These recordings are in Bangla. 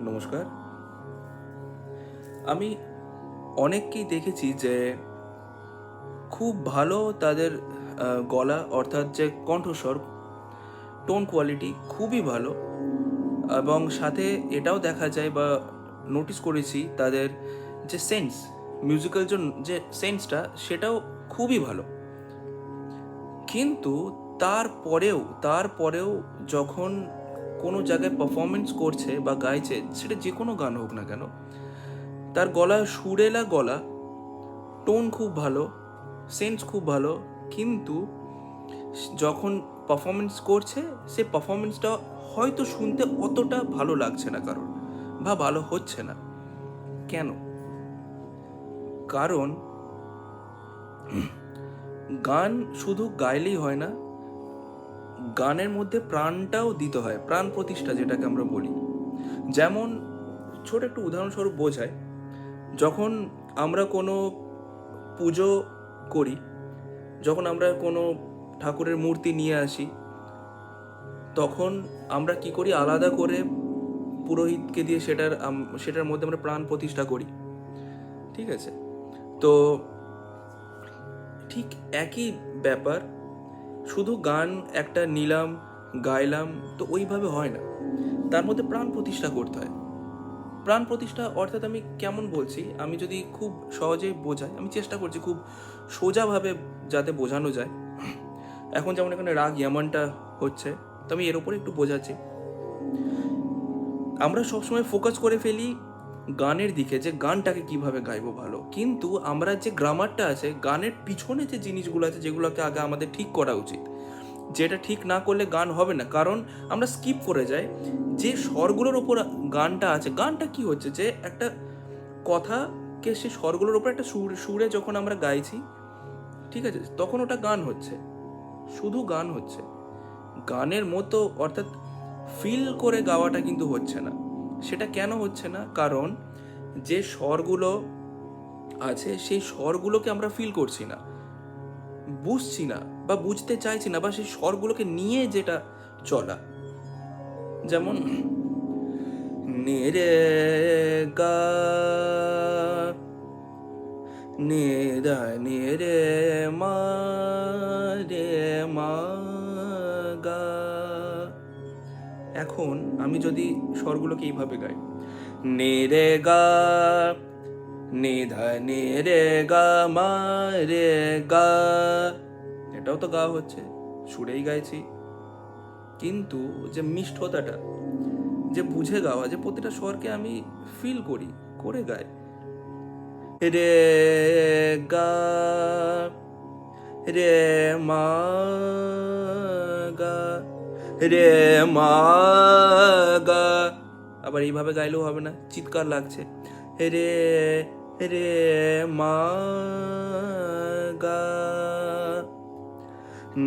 নমস্কার। আমি অনেককেই দেখেছি যে খুব ভালো তাদের গলা অর্থাৎ যে কণ্ঠস্বর, টোন কোয়ালিটি খুবই ভালো, এবং সাথে এটাও দেখা যায় বা নোটিস করেছি তাদের যে সেন্স, মিউজিক্যাল যে সেন্সটা সেটাও খুবই ভালো। কিন্তু তারপরেও যখন কোনো জায়গায় পারফরমেন্স করছে বা গাইছে, সেটা যে কোনো গান হোক না কেন, তার গলা সুরেলা গলা, টোন খুব ভালো, সেন্স খুব ভালো, কিন্তু যখন পারফরমেন্স করছে সে পারফরমেন্সটা হয়তো শুনতে অতটা ভালো লাগছে না কারোর, বা ভালো হচ্ছে না। কেন? কারণ গান শুধু গাইলেই হয় না, গানের মধ্যে প্রাণটাও দিতে হয়, প্রাণ প্রতিষ্ঠা যেটাকে আমরা বলি। যেমন ছোট একটু উদাহরণস্বরূপ বোঝায়, যখন আমরা কোনো পুজো করি, যখন আমরা কোনো ঠাকুরের মূর্তি নিয়ে আসি, তখন আমরা কি করি, আলাদা করে পুরোহিতকে দিয়ে সেটার মধ্যে আমরা প্রাণ প্রতিষ্ঠা করি। ঠিক আছে? তো ঠিক একই ব্যাপার, শুধু গান একটা নিলাম, গাইলাম, তো ওইভাবে হয় না, তার মধ্যে প্রাণ প্রতিষ্ঠা করতে হয়। প্রাণ প্রতিষ্ঠা অর্থাৎ আমি কেমন বলছি, আমি যদি খুব সহজে বোঝাই, আমি চেষ্টা করছি খুব সোজাভাবে যাতে বোঝানো যায়। এখন যেমন এখানে রাগ ইয়ামানটা হচ্ছে, তো আমি এর উপরে একটু বোঝাচ্ছি। আমরা সবসময় ফোকাস করে ফেলি গানের দিকে, যে গানটাকে কিভাবে গাইবো ভালো, কিন্তু আমরা যে গ্রামারটা আছে, গানের পিছনে যে জিনিসগুলো আছে, যেগুলোকে আগে আমাদের ঠিক করা উচিত, যেটা ঠিক না করলে গান হবে না। কারণ আমরা স্কিপ করে যাই যে স্বরগুলোর ওপর গানটা আছে। গানটা কি হচ্ছে, যে একটা কথাকে সে স্বরগুলোর ওপর একটা সুরে যখন আমরা গাইছি, ঠিক আছে, তখন ওটা গান হচ্ছে, শুধু গান হচ্ছে। গানের মতো অর্থাৎ ফিল করে গাওয়াটা কিন্তু হচ্ছে না। সেটা কেন হচ্ছে না? কারণ যে স্বরগুলো আছে সেই স্বরগুলোকে আমরা ফিল করছি না, বুঝছি না, বা বুঝতে চাইছি না, বা সেই স্বরগুলোকে নিয়ে যেটা চলা। যেমন নেরে গা, নেদা নেরে মা, রে মা গা। এখন আমি যদি স্বরগুলোকে এইভাবে গাই, নে রে গা, নে ধা নে রে গা মা রে গা, এটাও তো গা হচ্ছে, সুরেই গাইছি। কিন্তু যে মিষ্টতাটা, যে বুঝে গাওয়া, যে প্রতিটা স্বরকে আমি ফিল করি, করে গাই, রে গা, রে মা গা, রে মা গা। আবার এইভাবে গাইলেও হবে না, চিৎকার লাগছে, রে রে মা গা,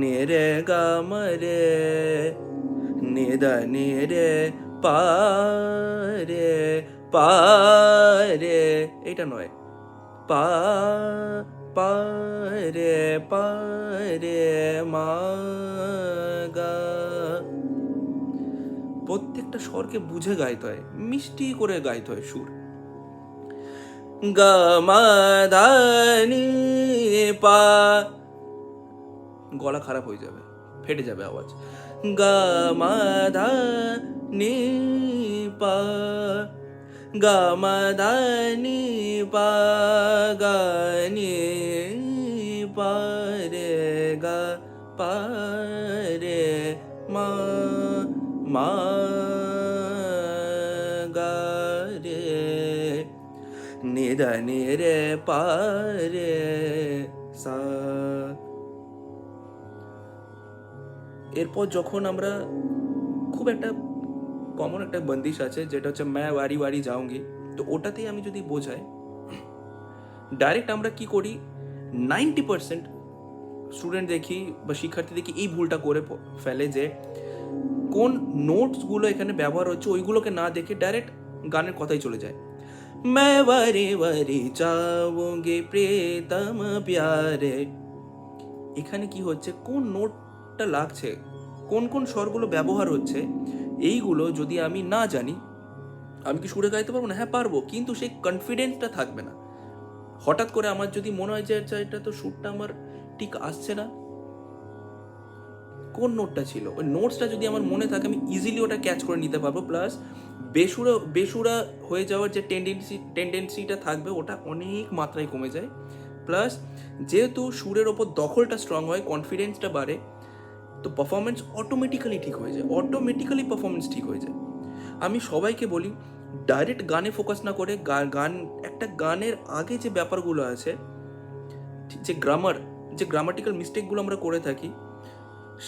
নে রে গা মা রে, নে দা নে রে পা রে, পা রে, এইটা নয়, পা পা রে, পা রে মা গা। প্রত্যেকটা স্বরকে বুঝে গাইতে হয়, মিষ্টি করে গাইতে হয় সুর। গা মা ধা নি পা, গলা খারাপ হয়ে যাবে, ফেটে যাবে আওয়াজ। গা মা ধা নি পা, গা মা ধা নি পা, গা নি পা রে গা, পা রে মা, মা গা রে, নে দা নে রে পা রে সা। এরপর যখন আমরা খুব একটা কমন একটা বন্দিশ আছে, যেটা হচ্ছে ম্যা ওয়ারি ওয়ারি যাওঙ্গি, তো ওটাতেই আমি যদি বোঝাই, ডাইরেক্ট আমরা কি করি, 90% স্টুডেন্ট দেখি বা শিক্ষার্থী দেখি এই ভুলটা করে ফেলে, যে কোন নোটসগুলো এখানে ব্যবহার হচ্ছে ওইগুলোকে না দেখে ডাইরেক্ট গানের কথাই চলে যায়। मैं वारे वारे जाऊंगे प्रियतम प्यारे, এখানে কি হচ্ছে, কোন নোটটা লাগছে, কোন কোন স্বরগুলো ব্যবহার হচ্ছে, এইগুলো যদি আমি না জানি, আমি কি সুরে গাইতে পারবো না? হ্যাঁ পারবো, কিন্তু সেই কনফিডেন্সটা থাকবে না। হঠাৎ করে আমার যদি মনে হয় যে আচ্ছা এটা তো সুরটা আমার ঠিক আসছে না, কোন নোটটা ছিল, ওই নোটসটা যদি আমার মনে থাকে আমি ইজিলি ওটা ক্যাচ করে নিতে পারবো। প্লাস বেসুরা বেসুরা হয়ে যাওয়ার যে টেন্ডেন্সিটা থাকবে ওটা অনেক মাত্রায় কমে যায়। প্লাস যেহেতু সুরের ওপর দখলটা স্ট্রং হয়, কনফিডেন্সটা বাড়ে, তো পারফরমেন্স অটোমেটিক্যালি ঠিক হয়ে যায়, অটোমেটিক্যালি পারফরমেন্স ঠিক হয়ে যায়। আমি সবাইকে বলি ডাইরেক্ট গানে ফোকাস না করে গান, একটা গানের আগে যে ব্যাপারগুলো আছে, যে গ্রামাটিক্যাল মিস্টেকগুলো আমরা করে থাকি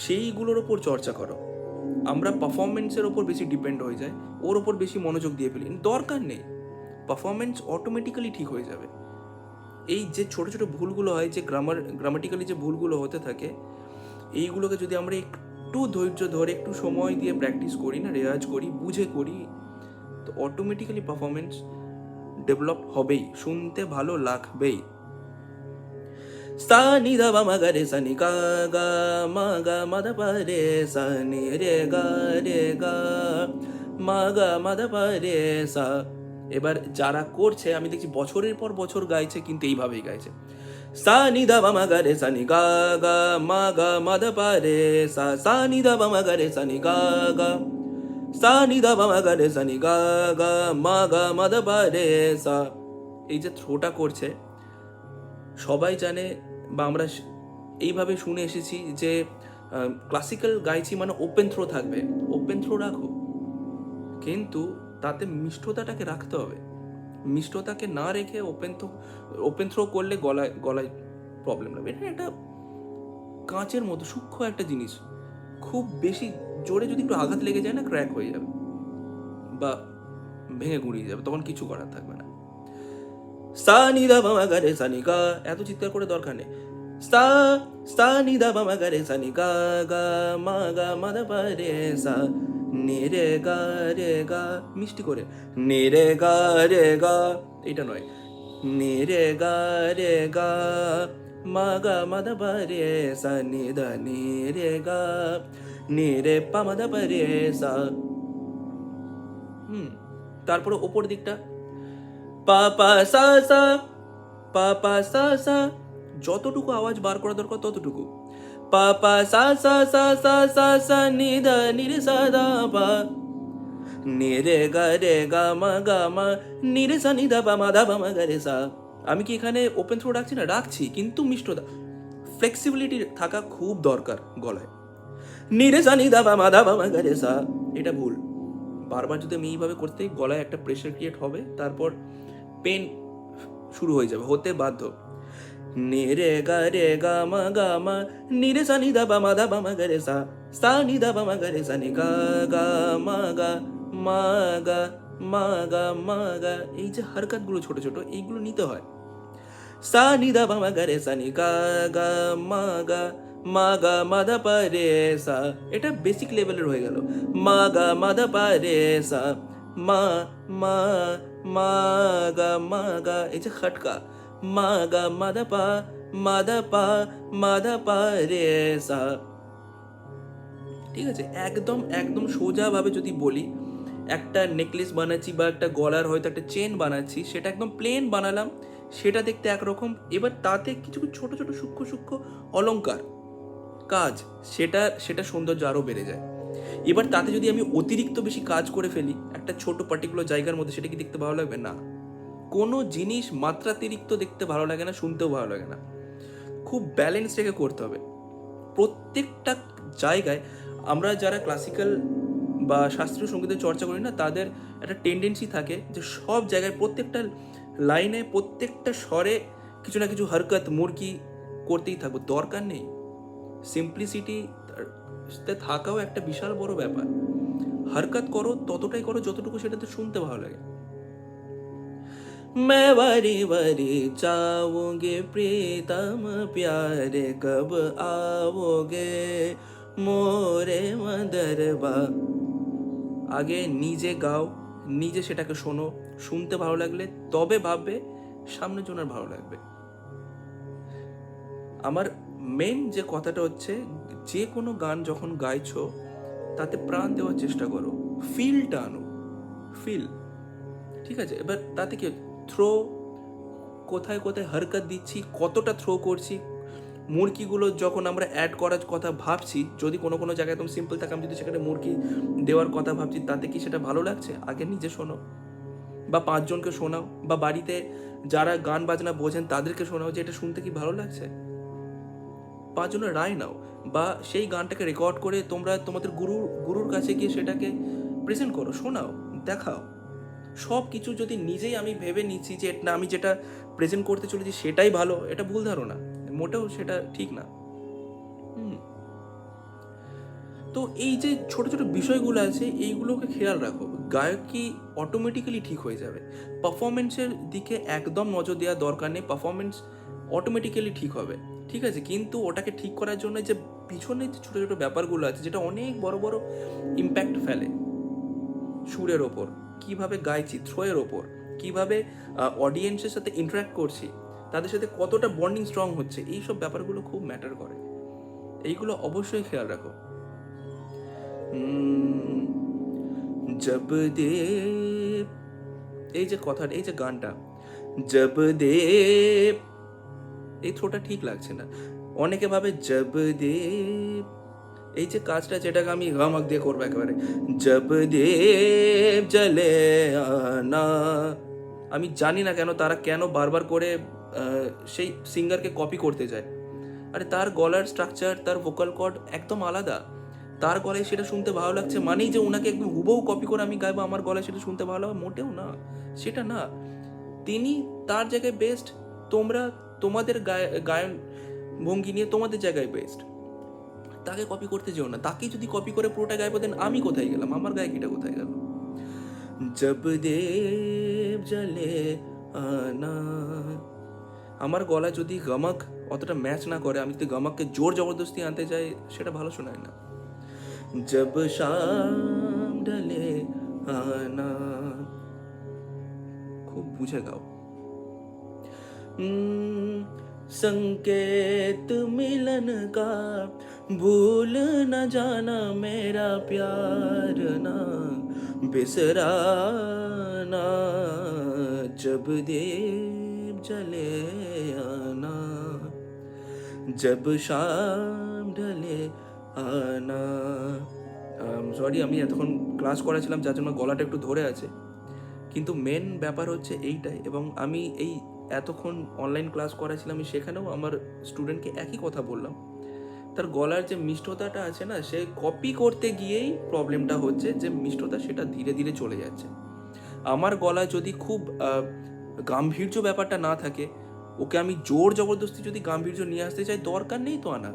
সেইগুলোর ওপর চর্চা করো। আমরা পারফরমেন্সের ওপর বেশি ডিপেন্ড হয়ে যায়, ওর ওপর বেশি মনোযোগ দিয়ে ফেলি, দরকার নেই, পারফরমেন্স অটোমেটিক্যালি ঠিক হয়ে যাবে। এই যে ছোট ছোট ভুলগুলো হয়, যে গ্রামাটিক্যালি যে ভুলগুলো হতে থাকে, এইগুলোকে যদি আমরা একটু ধৈর্য ধরে একটু সময় দিয়ে প্র্যাকটিস করি না, রেওয়াজ করি, বুঝে করি, তো অটোমেটিক্যালি পারফরমেন্স ডেভেলপ হবেই, শুনতে ভালো লাগবেই। सा नि ध प म ग रे सा नि गा गा म ग म ध प रे सा नि रे गा म ग म ध प রে সা। এবার যারা করছে আমি দেখছি বছরের পর বছর গাইছে, কিন্তু এইভাবেই গাইছে, সা নি ধা পা মা গা রে সা নি গা গা মা গা মা ধা পা রে সা, সা নি ধা পা মা গা রে সা নি গা গা, সা নি ধা পা মা গা রে সা নি গা গা মা গা মা ধা পা রে সা। এই যে থ্রোটা করছে সবাই জানে, বা আমরা এইভাবে শুনে এসেছি যে ক্লাসিক্যাল গাইছি মানে ওপেন থ্রো থাকবে, ওপেন থ্রো রাখো, কিন্তু তাতে মিষ্টতাটাকে রাখতে হবে। মিষ্টতাকে না রেখে ওপেন থ্রো করলে গলায় গলায় প্রবলেম হবে। এটা একটা কাঁচের মতো সূক্ষ্ম একটা জিনিস, খুব বেশি জোরে যদি একটু আঘাত লেগে যায় না, ক্র্যাক হয়ে যাবে বা ভেঙে গুঁড়িয়ে যাবে, তখন কিছু করার থাকবে না। সা নি ধা পা মা গা রে সা নি গা, এত চিৎকার করে দরকার নেই। সা সা নি ধা পা মা গা রে সা নি গা গা মা গা মা ধা পা রে সা, নে রে গা মিষ্টি করে, নে রে গা, এটা নয়, নে রে গা মা গা মা ধা পা রে সা নি ধা নে রে গা, নে রে পা মা ধা পা রে সা। তারপরে ওপর দিকটা পা পা সা সা, পা পা সা সা, যতটুকু আওয়াজ বার করা দরকার ততটুকু, পা পা সা সা সা সা সা সা নি ধা নি রে সা দা পা, নি রে গা মা নি রে সা নি ধা পা মা গা রে সা। আমি কি এখানে ওপেন থ্রো রাখছি না? রাখছি, কিন্তু মিষ্টতা, ফ্লেক্সিবিলিটি থাকা খুব দরকার গলায়। নি রে সা নি ধা পা মা গা রে সা, এটা ভুল। বারবার যদি আমি এইভাবে করতে গলায় একটা প্রেশার ক্রিয়েট হবে, তারপর পেন শুরু হয়ে যাবে, হতে বাধ্য। নে রে গা মা নি রে সা নি ধা পা মা গা রে সা, সা নি ধা পা মা গা রে সা নি গা গা মা গা মা গা মা গা। এই যে হারকাতগুলো ছোট ছোট, এইগুলো নিতে হয়। সা নি ধা পা মা গা রে সা নি গা গা মা গা মা ধা পা রে সা, এটা বেসিক লেভেলের হয়ে গেল। মা গা মা ধা পা রে সা, মা মা মা গা, এই যে খটকা, মা গা মা ধা পা মা ধা পা রে সা। ঠিক আছে, একদম একদম সোজাভাবে যদি বলি, একটা নেকলেস বানাচ্ছি বা একটা গলার হয়তো একটা চেন বানাচ্ছি, সেটা একদম প্লেন বানালাম, সেটা দেখতে একরকম, এবার তাতে কিছু কিছু ছোট ছোট সূক্ষ্ম সূক্ষ্ম অলংকার কাজ, সেটা সৌন্দর্য আরও বেড়ে যায়। এবার তাতে যদি আমি অতিরিক্ত বেশি কাজ করে ফেলি একটা ছোট পার্টিকুলার জায়গার মধ্যে, সেটা কি দেখতে ভালো লাগবে? না। কোনো জিনিস মাত্রাতিরিক্ত দেখতে ভালো লাগে না, শুনতেও ভালো লাগে না। খুব ব্যালেন্স রেখে করতে হবে প্রত্যেকটা জায়গায়। আমরা যারা ক্লাসিক্যাল বা শাস্ত্রীয় সঙ্গীতের চর্চা করি না, তাদের একটা টেন্ডেন্সি থাকে যে সব জায়গায় প্রত্যেকটা লাইনে প্রত্যেকটা স্বরে কিছু না কিছু হরকত মুরকি করতেই থাকবো, দরকার নেই। সিম্পলিসিটি থাকাও একটা বিশাল বড় ব্যাপার। হরকত করো, ততটাই করো যতটুকু সেটাতে শুনতে ভালো লাগে। मैं वरी वरी चाहूंगी प्रीतम प्यारे कब आओगे मोरे मदरबा। আগে নিজে গাও, নিজে সেটাকে শোনো, শুনতে ভালো লাগলে তবে ভাববে সামনের জনের ভালো লাগবে। আমার মেন যে কথাটা হচ্ছে, যে কোনো গান যখন গাইছো তাতে প্রাণ দেওয়ার চেষ্টা করো, ফিলটা আনো, ফিল। ঠিক আছে? এবার তাতে কি থ্রো, কোথায় কোথায় হরকত দিচ্ছি, কতটা থ্রো করছি, মুরগিগুলো যখন আমরা অ্যাড করার কথা ভাবছি, যদি কোনো কোনো জায়গায় একদম সিম্পল থাকে, আমি যদি সেখানে মুরগি দেওয়ার কথা ভাবছি, তাতে কি সেটা ভালো লাগছে? আগে নিজে শোনো, বা 5 জনকে শোনাও, বা বাড়িতে যারা গান বাজনা বোঝেন তাদেরকে শোনাও যে এটা শুনতে কি ভালো লাগছে। 5 জনের রায় নাও, বা সেই গানটাকে রেকর্ড করে তোমরা তোমাদের গুরুর কাছে গিয়ে সেটাকে প্রেজেন্ট করো, শোনাও, দেখাও। সব কিছু যদি নিজেই আমি ভেবে নিচ্ছি যে না, আমি যেটা প্রেজেন্ট করতে চলেছি সেটাই ভালো, এটা ভুল ধারণা, মোটেও সেটা ঠিক না। তো এই যে ছোট ছোট বিষয়গুলো আছে, এইগুলোকে খেয়াল রাখো, গায়কি অটোমেটিক্যালি ঠিক হয়ে যাবে। পারফরমেন্সের দিকে একদম নজর দেওয়ার দরকার নেই, পারফরমেন্স অটোমেটিক্যালি ঠিক হবে, ঠিক আছে? কিন্তু ওটাকে ঠিক করার জন্য যে পিছনে যে ছোটো ছোটো ব্যাপারগুলো আছে, যেটা অনেক বড় বড় ইম্প্যাক্ট ফেলে, সুরের ওপর, কিভাবে গাইছি, থ্রোয়ের ওপর, কিভাবে অডিয়েন্সের সাথে ইন্টারাক্ট করছি, তাদের সাথে কতটা বন্ডিং স্ট্রং হচ্ছে, এইসব ব্যাপারগুলো খুব ম্যাটার করে। এইগুলো অবশ্যই খেয়াল রাখো। জব দেব, এই যে কথাটা, এই যে গানটা, জব দেব, এই থ্রোটা ঠিক লাগছে না। অনেকে ভাবে জব দেব, এই যে কাজটা যেটাকে আমি গামাক দিয়ে করবো একেবারে, জব দেব জলে আনা, আমি জানি না কেন তারা কেন বারবার করে সেই সিঙ্গারকে কপি করতে যায়। আরে তার গলার স্ট্রাকচার, তার ভোকাল কর্ড একদম আলাদা, তার গলায় সেটা শুনতে ভালো লাগছে মানেই যে ওনাকে একদম হুবহু কপি করে আমি গাইবো, আমার গলায় সেটা শুনতে ভালো হবে, মোটেও না, সেটা না। তিনি তার জায়গায় বেস্ট, তোমরা তোমাদের গায়ন ভঙ্গি নিয়ে তোমাদের জায়গায় বেস্ট, তাকে কপি করতে যেও না। তাকে যদি কপি করে পুরোটা গাইবো, দেন আমি কোথায় গেলাম, আমার গায়কিটা কোথায় গেল? জব দেব জলে আনা, আমার গলা যদি গমক অতটা ম্যাচ না করে, আমি যদি গমককে জোর জবরদস্তি আনতে যাই, সেটা ভালো শোনায় না। जब शाम ढले आना, खूब बुझे गाओ। संकेत मिलन का भूल न जाना, मेरा प्यार ना बिसराना, जब दीप जले आना, जब शाम ढले আনা। সরি, আমি এতক্ষণ ক্লাস করেছিলাম যার জন্য গলাটা একটু ধরে আছে, কিন্তু মেন ব্যাপার হচ্ছে এইটাই। এবং আমি এই এতক্ষণ অনলাইন ক্লাস করেছিলাম, আমি সেখানেও আমার স্টুডেন্টকে একই কথা বললাম, তার গলার যে মিষ্টতাটা আছে না, সে কপি করতে গিয়েই প্রবলেমটা হচ্ছে, যে মিষ্টতা সেটা ধীরে ধীরে চলে যাচ্ছে। আমার গলায় যদি খুব গাম্ভীর্য ব্যাপারটা না থাকে, ওকে আমি জোর জবরদস্তি যদি গাম্ভীর্য নিয়ে আসতে চাই, দরকার নেই তো আনা,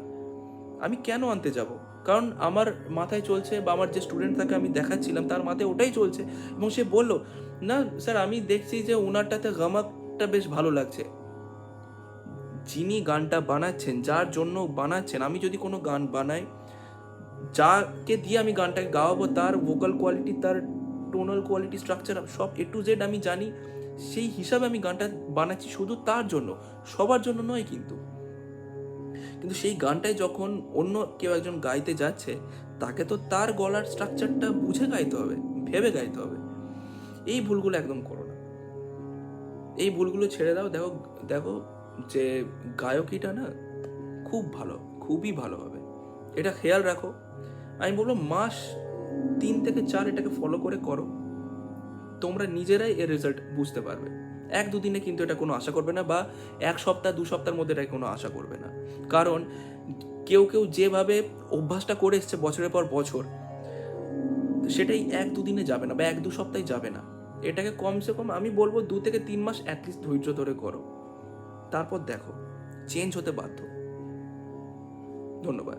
আমি কেন আনতে যাব? কারণ আমার মাথায় চলছে, বা আমার যে স্টুডেন্ট তাকে আমি দেখাচ্ছিলাম তার মাথায় ওটাই চলছে, এবং সে বলল, না স্যার আমি দেখছি যে ওনারটাতে গামাকটা বেশ ভালো লাগছে। যিনি গানটা বানাচ্ছেন, যার জন্য বানাচ্ছেন, আমি যদি কোনো গান বানাই, যাকে দিয়ে আমি গানটাকে গাওয়াবো, তার ভোকাল কোয়ালিটি, তার টোনাল কোয়ালিটি, স্ট্রাকচার সব A to Z আমি জানি, সেই হিসাবে আমি গানটা বানাচ্ছি, শুধু তার জন্য, সবার জন্য নয়। কিন্তু সেই গানটায় যখন অন্য কেউ একজন গাইতে যাচ্ছে, তাকে তো তার গলার স্ট্রাকচারটা বুঝে গাইতে হবে, ভেবে গাইতে হবে। এই ভুলগুলো একদম করো না, এই ভুলগুলো ছেড়ে দাও। দেখো দেখো যে গায়কিটা না খুব ভালো, খুবই ভালো হবে, এটা খেয়াল রাখো। আমি বলবো মাস 3 থেকে 4 এটাকে ফলো করে করো, তোমরা নিজেরাই এর রেজাল্ট বুঝতে পারবে। 1-2 দিনে কিন্তু এটা কোনো আশা করবে না, বা 1 সপ্তাহ 2 সপ্তাহের মধ্যে এটা কোনো আশা করবে না। কারণ কেউ কেউ যেভাবে অভ্যাসটা করে এসছে বছরের পর বছর, সেটাই 1-2 দিনে যাবে না, বা 1-2 সপ্তাহে যাবে না। এটাকে কমসে কম আমি বলবো 2 থেকে 3 মাস অ্যাটলিস্ট ধৈর্য ধরে করো, তারপর দেখো চেঞ্জ হতে বাধ্য। ধন্যবাদ।